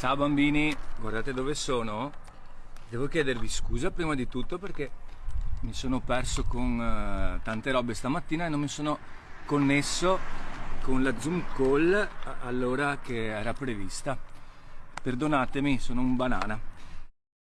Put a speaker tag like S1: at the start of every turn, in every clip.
S1: Ciao bambini, guardate dove sono. Devo chiedervi scusa prima di tutto perché mi sono perso con tante robe stamattina e non mi sono connesso con la Zoom call all'ora che era prevista. Perdonatemi, sono un banana.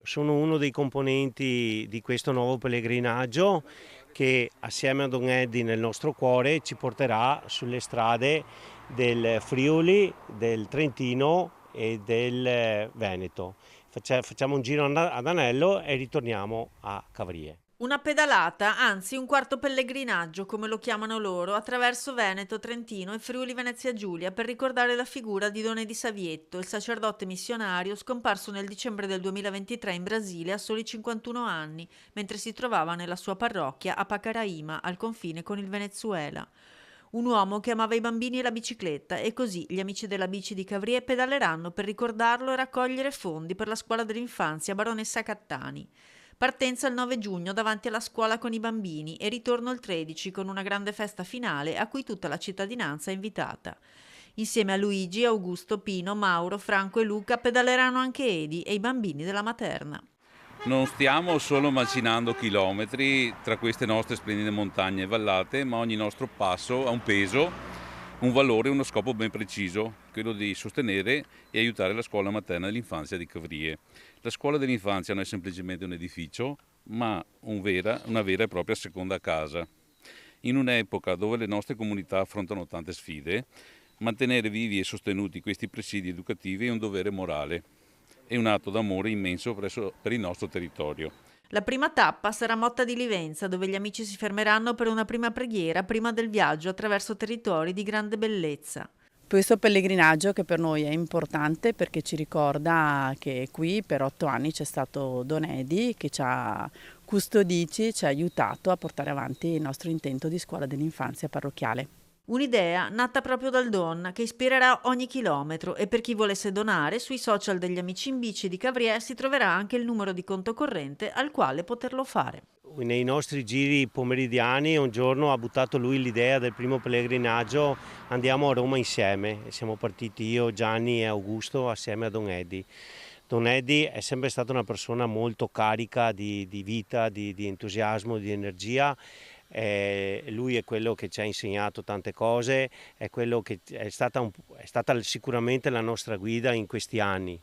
S2: Sono uno dei componenti di questo nuovo pellegrinaggio che assieme a Don Eddie nel nostro cuore ci porterà sulle strade del Friuli, del Trentino e del Veneto. Facciamo un giro ad Anello e ritorniamo a Cavrie.
S3: Una pedalata, anzi un quarto pellegrinaggio, come lo chiamano loro, attraverso Veneto, Trentino e Friuli Venezia Giulia per ricordare la figura di Don Eddie Savietto, il sacerdote missionario scomparso nel dicembre del 2023 in Brasile a soli 51 anni, mentre si trovava nella sua parrocchia a Pacaraima, al confine con il Venezuela. Un uomo che amava i bambini e la bicicletta e così gli amici della bici di Cavrie pedaleranno per ricordarlo e raccogliere fondi per la scuola dell'infanzia Baronessa Cattani. Partenza il 9 giugno davanti alla scuola con i bambini e ritorno il 13 con una grande festa finale a cui tutta la cittadinanza è invitata. Insieme a Luigi, Augusto, Pino, Mauro, Franco e Luca pedaleranno anche Edi e i bambini della materna.
S4: Non stiamo solo macinando chilometri tra queste nostre splendide montagne e vallate, ma ogni nostro passo ha un peso, un valore e uno scopo ben preciso, quello di sostenere e aiutare la scuola materna dell'infanzia di Cavrie. La scuola dell'infanzia non è semplicemente un edificio, ma una vera e propria seconda casa. In un'epoca dove le nostre comunità affrontano tante sfide, mantenere vivi e sostenuti questi presidi educativi è un dovere morale. È un atto d'amore immenso per il nostro territorio.
S3: La prima tappa sarà Motta di Livenza, dove gli amici si fermeranno per una prima preghiera prima del viaggio attraverso territori di grande bellezza.
S5: Questo pellegrinaggio che per noi è importante perché ci ricorda che qui per 8 anni c'è stato Don Eddie che ci ha custoditi, ci ha aiutato a portare avanti il nostro intento di scuola dell'infanzia parrocchiale.
S3: Un'idea nata proprio dal Don, che ispirerà ogni chilometro e per chi volesse donare, sui social degli Amici in Bici di Cavrie si troverà anche il numero di conto corrente al quale poterlo fare.
S2: Nei nostri giri pomeridiani un giorno ha buttato lui l'idea del primo pellegrinaggio, andiamo a Roma insieme. Siamo partiti io, Gianni e Augusto assieme a Don Eddie. Don Eddie è sempre stata una persona molto carica di vita, di entusiasmo, di energia. Lui è quello che ci ha insegnato tante cose, è quello che è stata sicuramente la nostra guida in questi anni.